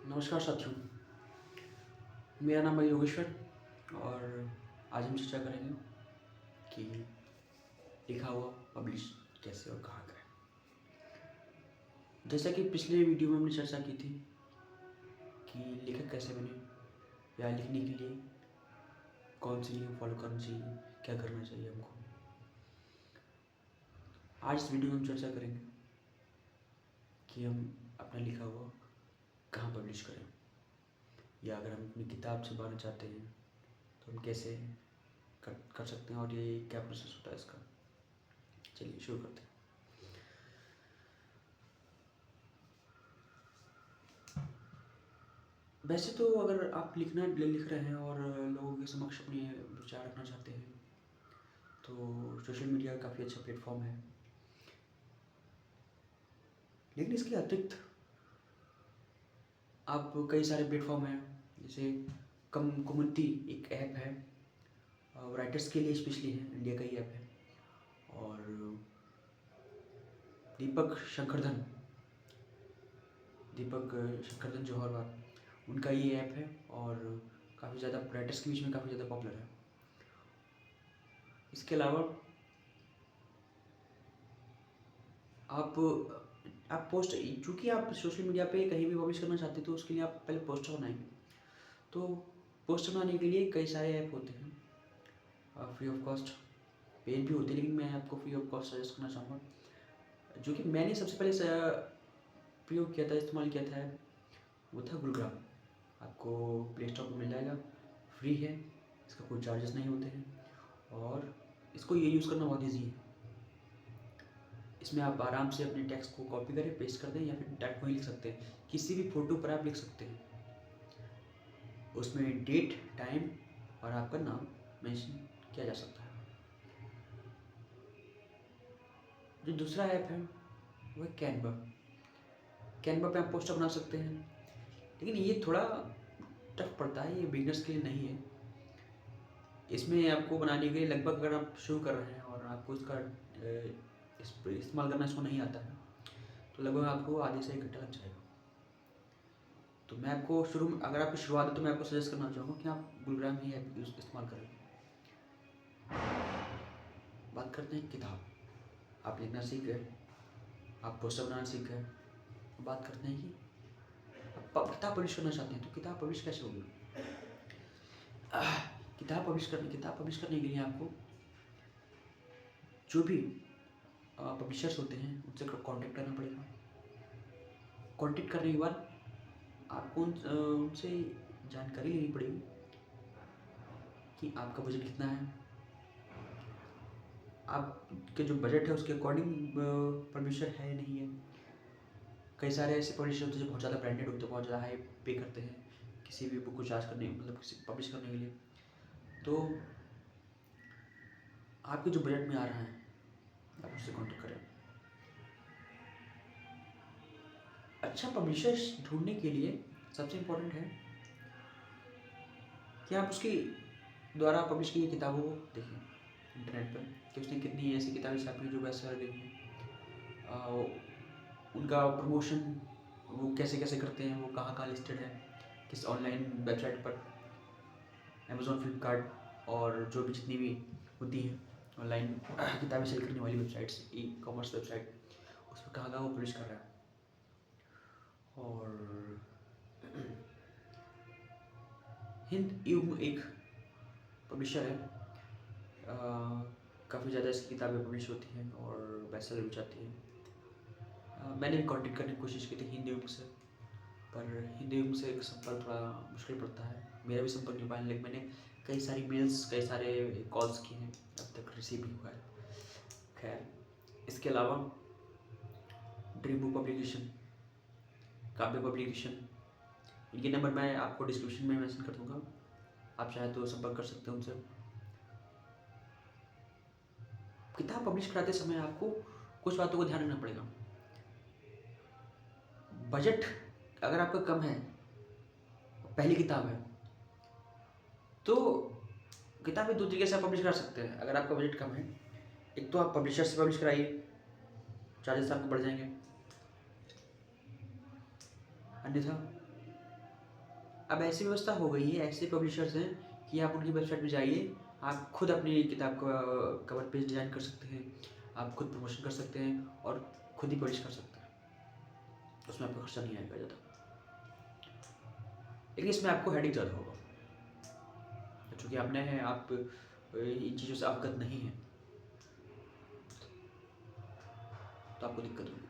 नमस्कार साथियों, मेरा नाम है योगेश्वर और आज हम चर्चा करेंगे कि लिखा हुआ पब्लिश कैसे और कहाँ करें। जैसा कि पिछले वीडियो में हमने चर्चा की थी कि लेखक कैसे बने या लिखने के लिए कौन सी लिंक फॉलो करनी चाहिए, क्या करना चाहिए हमको। आज इस वीडियो में हम चर्चा करेंगे कि हम अपना लिखा हुआ कहाँ पब्लिश करें, या अगर हम अपनी किताब छपवाना चाहते हैं तो हम कैसे कर सकते हैं और ये क्या प्रोसेस होता है इसका। चलिए शुरू करते हैं। वैसे तो अगर आप लिख रहे हैं और लोगों के समक्ष अपने विचार रखना चाहते हैं तो सोशल मीडिया काफ़ी अच्छा प्लेटफॉर्म है। लेकिन इसके अतिरिक्त आप कई सारे प्लेटफॉर्म हैं, जैसे कम्युनिटी एक ऐप है, राइटर्स के लिए स्पेशली है, इंडिया का ही ऐप है। और दीपक शंकरधन जौहरवाल, उनका ये ऐप है और काफ़ी ज़्यादा राइटर्स के बीच में काफ़ी ज़्यादा पॉपुलर है। इसके अलावा आप पोस्ट, चूँकि आप सोशल मीडिया पे कहीं भी पब्लिश करना चाहते हैं तो उसके लिए आप पहले पोस्टर बनाएंगे। तो पोस्टर बनाने के लिए कई सारे ऐप होते हैं, फ्री ऑफ कॉस्ट, पेड भी होते हैं, लेकिन मैं आपको फ्री ऑफ कॉस्ट सजेस्ट करना चाहूँगा। जो कि मैंने सबसे पहले प्रयोग किया था, इस्तेमाल किया था, वो था गूगलग्राम। आपको प्ले स्टोर पर मिल जाएगा, फ्री है, इसका कोई चार्जेस नहीं होते हैं और इसको ये यूज़ करना बहुत ईजी है। इसमें आप आराम से अपने टेक्स्ट को कॉपी करें, पेस्ट कर दें, या फिर टाइप वही लिख सकते हैं। किसी भी फ़ोटो पर आप लिख सकते हैं, उसमें डेट, टाइम और आपका नाम मेंशन किया जा सकता है। जो दूसरा ऐप है वो है कैनवा। कैनवा पे आप पोस्टर बना सकते हैं, लेकिन ये थोड़ा टफ पड़ता है, ये बिगनर्स के लिए नहीं है। इसमें आपको बनाने के लिए लगभग, अगर आप शुरू कर रहे हैं और आपको इसका इस्तेमाल करना इसको नहीं आता है, तो लगभग आपको आधे से 1 घंटा लग जाएगा। तो मैं आपको अगर आपकी शुरुआत है तो मैं आपको सजेस्ट करना चाहूँगा कि आप गूगलग्राम ही ऐप इस्तेमाल करें। बात करते हैं किताब। आप लिखना सीख गए, आप पोस्टर बनाना सीख गए, बात करते हैं कि आप किताब पब्लिश करना चाहते हैं तो किताब पब्लिश कैसे होगी। किताब पब्लिश करने के लिए आपको जो भी पब्लिशर्स होते हैं उनसे कांटेक्ट करना पड़ेगा। कांटेक्ट करने के बाद आपको उनसे जानकारी लेनी पड़ेगी कि आपका बजट कितना है, आपके जो बजट है उसके अकॉर्डिंग पब्लिशर है या नहीं है। कई सारे ऐसे पब्लिशर होते हैं जो बहुत ज़्यादा ब्रांडेड होते हैं, बहुत ज़्यादा हाई पे करते हैं किसी भी बुक को चार्ज करने, मतलब किसी पब्लिश करने के लिए। तो आपके जो बजट में आ रहा है आप उससे कांटेक्ट करें। अच्छा पब्लिशर्स ढूंढने के लिए सबसे इम्पोर्टेंट है कि आप उसकी द्वारा पब्लिश की गई किताबों को देखें इंटरनेट पर, कि उसने कितनी ऐसी किताबें छापी जो बेस्ट सेलर गई हैं, उनका प्रमोशन वो कैसे कैसे करते हैं, वो कहाँ कहाँ लिस्टेड है, किस ऑनलाइन वेबसाइट पर, अमेज़ॉन, फ्लिपकार्ट और जो भी जितनी भी होती हैं ऑनलाइन किताबें सेल करने वाली वेबसाइट्स, ई कॉमर्स वेबसाइट, उस पर कहाँ कहाँ वो पब्लिश कर रहा है। और हिंद युग एक पब्लिशर है, काफ़ी ज़्यादा इसकी किताबें पब्लिश होती हैं और बेस्ट सेलर भी जाती हैं। मैंने भी कांटेक्ट करने की कोशिश की थी हिंदी युग से, पर हिंदी युग से एक संपर्क थोड़ा मुश्किल पड़ता है, मेरा भी संपर्क नहीं पाया, लेकिन मैंने कई सारी मेल्स, कई सारे कॉल्स किए हैं, अब तक रिसीव नहीं हुआ है। खैर, इसके अलावा ड्रीम बुक पब्लिकेशन, काव्य पब्लिकेशन, इनके नंबर मैं आपको डिस्क्रिप्शन में मेंशन कर दूंगा, आप चाहे तो संपर्क कर सकते हैं उनसे। किताब पब्लिश कराते समय आपको कुछ बातों को ध्यान रखना पड़ेगा। बजट अगर आपका कम है, पहली किताब है, तो किताबें दो तरीके से आप पब्लिश करा सकते हैं। अगर आपका बजट कम है, एक तो आप पब्लिशर से पब्लिश कराइए, चार्जेस आपको बढ़ जाएंगे। अन्यथा अब ऐसी व्यवस्था हो गई है, ऐसे पब्लिशर्स हैं कि आप उनकी वेबसाइट पे जाइए, आप खुद अपनी किताब का कवर पेज डिज़ाइन कर सकते हैं, आप खुद प्रमोशन कर सकते हैं और खुद ही पब्लिश कर सकते हैं, उसमें आपका खर्चा नहीं आएगा ज़्यादा। लेकिन इसमें आपको हेडेक ज़्यादा होगा, चूँकि आप इन चीज़ों से अवगत नहीं हैं, तो आपको दिक्कत होगी।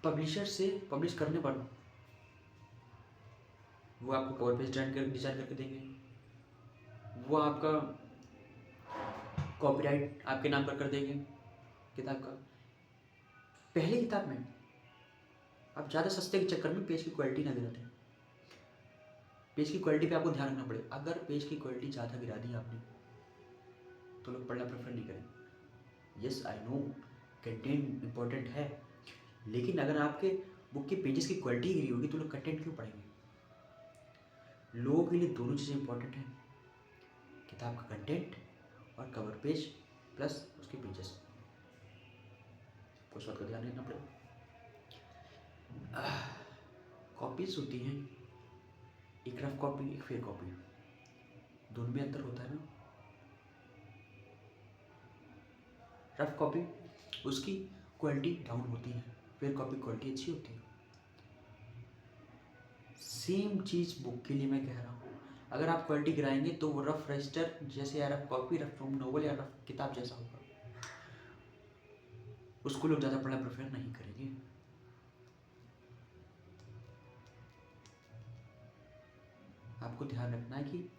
पब्लिशर से पब्लिश करने पर वो आपको कवर पेज डिज़ाइन करके देंगे, वो आपका कॉपीराइट आपके नाम पर कर देंगे किताब का। पहली किताब में आप ज़्यादा सस्ते के चक्कर में पेज की क्वालिटी ना गिराते हैं, पेज की क्वालिटी पे आपको ध्यान रखना पड़ेगा। अगर पेज की क्वालिटी ज़्यादा गिरा दी आपने तो लोग पढ़ना प्रेफर नहीं करेंगे। Yes I know content important है, लेकिन अगर आपके बुक के पेजेस की क्वालिटी गिरी होगी तो लोग कंटेंट क्यों पढ़ेंगे? लोगों के लिए दोनों चीज़ें इंपॉर्टेंट हैं, किताब का कंटेंट और कवर पेज प्लस उसके पेजेस, उस बात का ध्यान रखना पड़ेगा। कॉपीज होती हैं, एक रफ कॉपी एक फेयर कॉपी, दोनों में अंतर होता है ना। रफ कॉपी उसकी क्वालिटी डाउन होती है, फेयर कॉपी क्वालिटी अच्छी होती है। सेम चीज़ बुक के लिए मैं कह रहा हूँ, अगर आप क्वालिटी गिराएंगे तो वो रफ रजिस्टर जैसे या रफ कॉपी, रफ नोवेल या रफ किताब जैसा होगा, उसको लोग ज़्यादा पढ़ना प्रेफर नहीं करेंगे। आपको ध्यान रखना है कि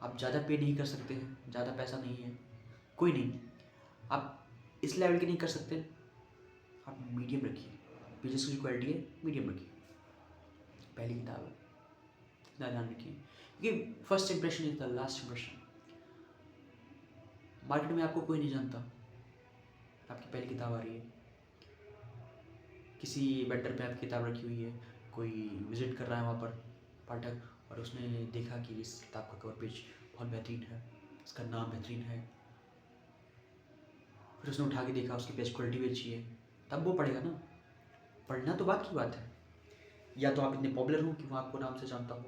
आप ज़्यादा पे नहीं कर सकते हैं, ज़्यादा पैसा नहीं है, कोई नहीं, आप इस लेवल के नहीं कर सकते, आप मीडियम रखिए, पेजेस की क्वालिटी है मीडियम रखिए, पहली किताब है इतना ध्यान रखिए, क्योंकि first impression is the last impression. Market में आपको कोई नहीं जानता, आपकी पहली किताब आ रही है, किसी वेंडर पे आपकी किताब रखी हुई है, कोई विजिट कर रहा है वहाँ पर पाठक, और उसने देखा कि इस किताब का कवर पेज बहुत बेहतरीन है, इसका नाम बेहतरीन है, फिर उसने उठा के देखा उसकी पेज क्वालिटी भी अच्छी है, तब वो पढ़ेगा ना। पढ़ना तो बात की बात है, या तो आप इतने पॉपुलर हो कि वो आपको नाम से जानता हो,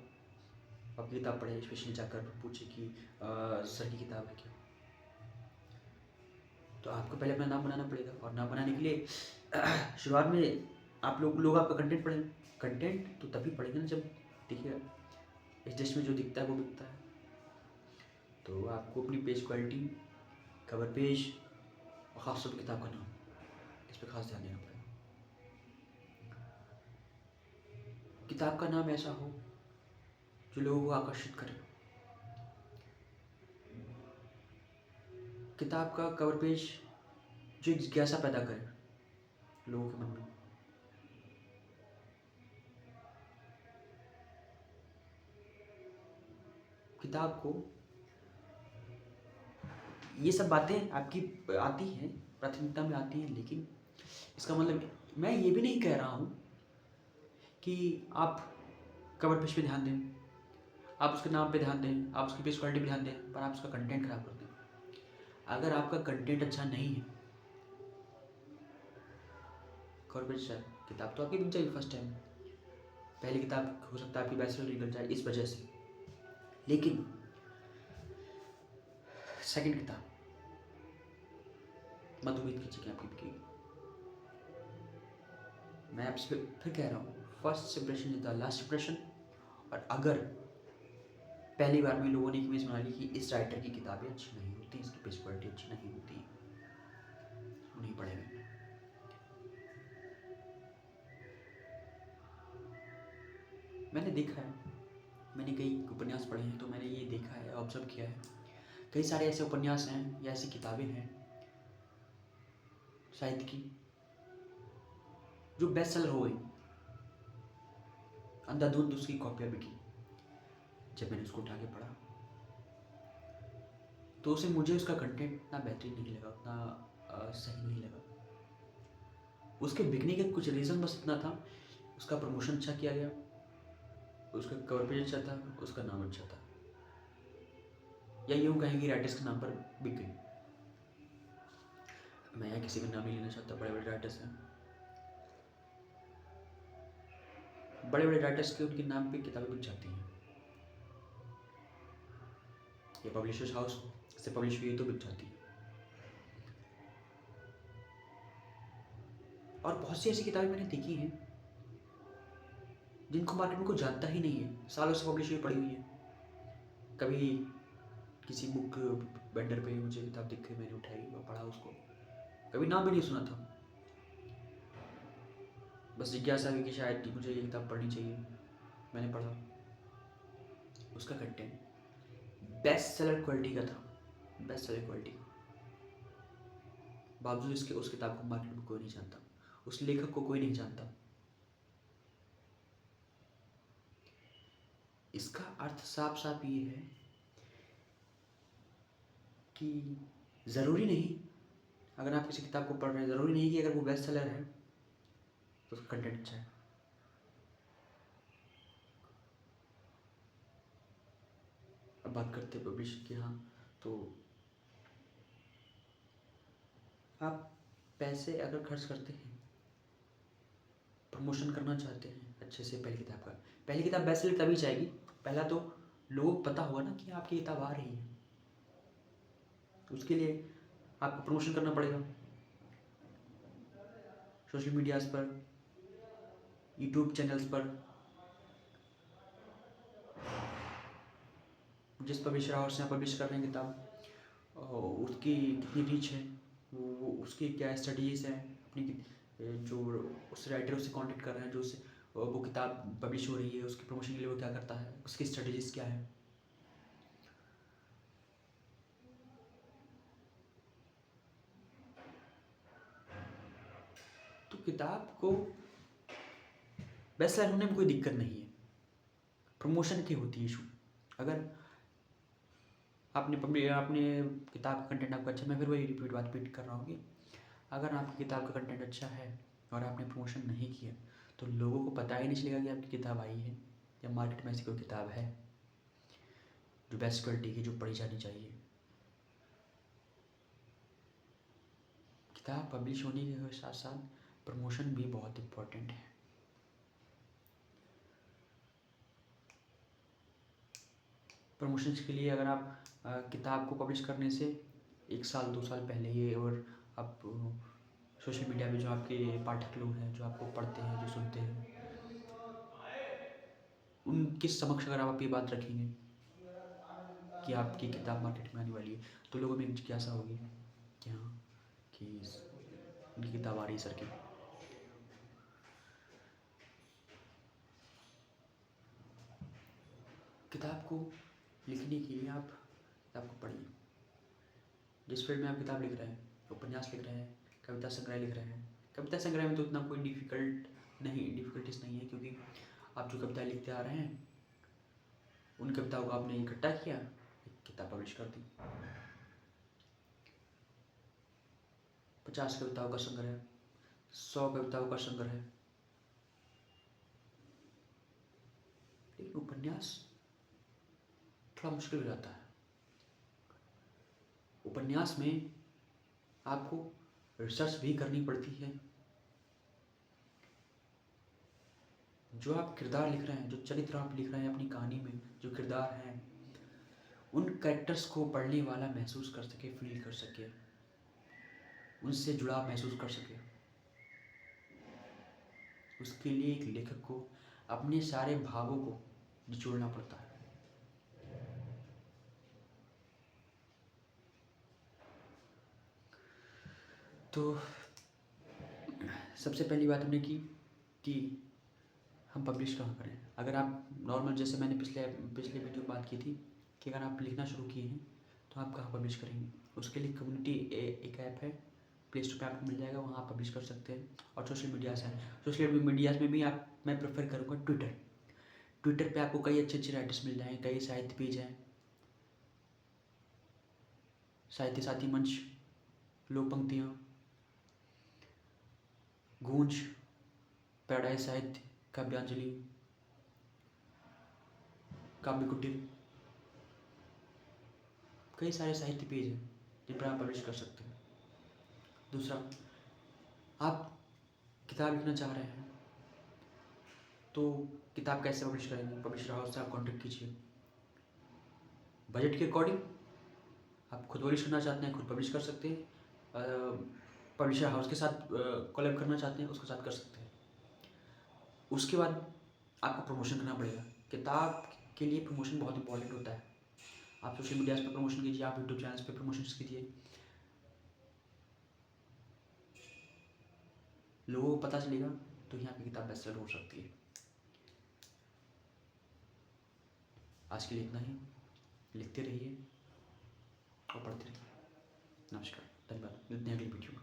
आपकी किताब पढ़े, स्पेशली जाकर पूछे कि सर की किताब है क्या, तो आपको पहले अपना नाम बनाना पड़ेगा। और नाम बनाने के लिए शुरुआत में आप लोग आपका कंटेंट पढ़ें, कंटेंट तो तभी पढ़ेंगे ना जब देखिए इस देश में जो दिखता है वो बिकता है। तो आपको अपनी पेज क्वालिटी, कवर पेज और ख़ास तौर पर किताब का नाम, इस पर खास ध्यान देना पड़ेगा। किताब का नाम ऐसा हो जो लोगों को आकर्षित करे, किताब का कवर पेज जो एक जिज्ञासा पैदा करे लोगों के मन में। किताब को ये सब बातें आपकी आती हैं, प्राथमिकता में आती हैं, लेकिन इसका मतलब मैं ये भी नहीं कह रहा हूँ कि आप कवर पेज पे ध्यान दें, आप उसके नाम पे ध्यान दें, आप उसकी पेज क्वालिटी पे ध्यान दें, पर आप उसका कंटेंट खराब कर दें। अगर आपका कंटेंट अच्छा नहीं है, कवर पेज किताब तो आपकी बिक जाएगी फर्स्ट टाइम, पहली किताब हो सकता है आपकी बेस्टसेलर निकल जाए इस वजह से, लेकिन सेकंड किताब मत उम्मीद कीजिए कि आपकी बिकेगी। मैं आपसे फिर कह रहा हूँ, first impression is the last impression. और अगर पहली बार में लोगों ने एक इमेज बना ली कि इस राइटर की किताबें अच्छी नहीं होती, इसकी पेज क्वालिटी अच्छी नहीं होती, नहीं पढ़ेंगे। मैंने देखा है, मैंने कई उपन्यास पढ़े हैं, तो मैंने ये देखा है, ऑब्जर्व किया है, कई सारे ऐसे उपन्यास हैं या ऐसी किताबें हैं साहित्य की जो बेस्ट सेलर हो गई, अंधाधुंध उसकी कॉपियाँ बिकी। जब मैंने उसको उठा के पढ़ा तो उसे मुझे उसका कंटेंट उतना बेहतरीन नहीं लगा, उतना सही नहीं लगा। उसके बिकने के कुछ रीज़न बस इतना था, उसका प्रमोशन अच्छा किया गया, उसका कवर पेज अच्छा था, उसका नाम अच्छा था, या यूँ कहेंगे राइटर्स के नाम पर बिक गई। मैं किसी का नाम नहीं लेना चाहता, बड़े बड़े राइटर्स हैं, बड़े बड़े राइटर्स के उनके नाम पे किताबें बिक जाती हैं। ये पब्लिशर्स हाउस से पब्लिश हुई तो बिक जाती है। और बहुत सी ऐसी किताबें मैंने देखी हैं जिनको मार्केट में कोई जानता ही नहीं है, सालों से पब्लिश हुई पड़ी हुई है। कभी किसी बुक वेंडर पे मुझे किताब दिख गई, मैंने उठाई और पढ़ा उसको, कभी नाम भी नहीं सुना था, बस जिज्ञासा हुई कि शायद मुझे ये किताब पढ़नी चाहिए, मैंने पढ़ा। उसका कंटेंट बेस्ट सेलर क्वालिटी का था, बेस्ट सेलर क्वालिटी का, बावजूद इसके उस किताब को मार्केट में कोई नहीं जानता, उस लेखक को कोई नहीं जानता। इसका अर्थ साफ साफ ये है कि ज़रूरी नहीं, अगर आप किसी किताब को पढ़ रहे हैं, ज़रूरी नहीं कि अगर वो बेस्ट सेलर है तो उसका कंटेंट अच्छा है। अब बात करते हैं पब्लिश की। हाँ, तो आप पैसे अगर खर्च करते हैं, प्रमोशन करना चाहते हैं अच्छे से पहली किताब का, पहली किताब बेस्ट सेलर तभी जाएगी, पहला तो लोगों को पता होगा ना कि आपकी किताब आ रही है, उसके लिए आपको प्रमोशन करना पड़ेगा सोशल मीडियाज़ पर, यूट्यूब चैनल्स पर। जिस पब्लिशर हाउस से आप पब्लिश कर रहे हैं किताब, उसकी कितनी रीच है, वो उसकी क्या स्टडीज़ है, अपनी जो उस राइटर उससे कांटेक्ट कर रहे हैं, जो उससे वो किताब पब्लिश हो रही है उसकी प्रमोशन के लिए वो क्या करता है, उसकी स्ट्रेटजीज क्या है। तो किताब को बेस्ट सेलर होने में कोई दिक्कत नहीं है, प्रमोशन की होती है इशू। अगर आपने किताब का कंटेंट आपका अच्छा, मैं फिर वही रिपीट कर रहा हूँ कि अगर आपकी किताब का कंटेंट अच्छा है और आपने प्रमोशन नहीं किया तो लोगों को पता ही नहीं चलेगा कि आपकी किताब आई है, या मार्केट में ऐसी कोई किताब है जो बेस्ट क्वालिटी की, जो पढ़ी जानी चाहिए। किताब पब्लिश होने के साथ साथ प्रमोशन भी बहुत इम्पोर्टेंट है। प्रमोशंस के लिए अगर आप किताब को पब्लिश करने से 1 साल 2 साल पहले ही, और आप सोशल मीडिया पे जो आपके पाठक लोग हैं, जो आपको पढ़ते हैं, जो सुनते हैं, उनके समक्ष अगर आप ये बात रखेंगे कि आपकी किताब मार्केट में आने वाली है, तो लोगों में एक जिज्ञासा होगी कि हाँ, कि उनकी किताब आ रही है सर की। किताब को लिखने के लिए आप किताब को पढ़िए। जिस फील्ड में आप किताब लिख रहे हैं, उपन्यास लिख रहे हैं, कविता संग्रह लिख रहे हैं, कविता संग्रह में तो उतना कोई डिफ़िकल्टीज नहीं है, क्योंकि आप जो कविताएं लिखते आ रहे हैं उन कविताओं को आपने इकट्ठा किया, एक किताब पब्लिश कर दी। 50 कविताओं का संग्रह, 100 कविताओं का संग्रह। लेकिन उपन्यास थोड़ा मुश्किल हो जाता है। उपन्यास में आपको रिसर्च भी करनी पड़ती है। जो आप किरदार लिख रहे हैं, जो चरित्र आप लिख रहे हैं अपनी कहानी में, जो किरदार हैं, उन कैरेक्टर्स को पढ़ने वाला महसूस कर सके, फील कर सके, उनसे जुड़ाव महसूस कर सके, उसके लिए एक लेखक को अपने सारे भावों को निचोड़ना पड़ता है। तो सबसे पहली बात हमने की कि हम पब्लिश कहाँ करें। अगर आप नॉर्मल, जैसे मैंने पिछले वीडियो में बात की थी कि अगर आप लिखना शुरू किए हैं तो आप कहाँ पब्लिश करेंगे, उसके लिए कम्युनिटी एक ऐप है, प्ले स्टोर पर आपको मिल जाएगा, वहाँ आप पब्लिश कर सकते हैं। और सोशल मीडियाज़ हैं, सोशल मीडियाज़ में भी मैं प्रेफर करूँगा ट्विटर पे आपको कई अच्छे राइटर्स मिल जाएंगे, कई साहित्य पेज हैं, साहित्य साथी मंच, लोक पंक्तियाँ, गूंज, पैराडाइज साहित्य, काव्यांजलि, काव्य कुटीर, कई सारे साहित्य पेज हैं जिन पर आप पब्लिश कर सकते हैं। दूसरा, आप किताब लिखना चाह रहे हैं तो किताब कैसे पब्लिश करेंगे? पब्लिशर हाउस से आप कॉन्टेक्ट कीजिए। बजट के अकॉर्डिंग आप खुद पब्लिश करना चाहते हैं खुद पब्लिश कर सकते हैं, पब्लिशर हाउस के साथ कोलैब करना चाहते हैं उसके साथ कर सकते हैं। उसके बाद आपको प्रमोशन करना पड़ेगा। किताब के लिए प्रमोशन बहुत इंपॉर्टेंट होता है। आप सोशल मीडिया पे प्रमोशन कीजिए, आप यूट्यूब चैनल्स पे प्रमोशन कीजिए, लोगों को पता चलेगा तो यहाँ पे किताब बेस्ट सेलर हो सकती है। आज के लिए इतना ही। लिखते रहिए और पढ़ते रहिए। नमस्कार, धन्यवाद, मिलते हैं अगली वीडियो में।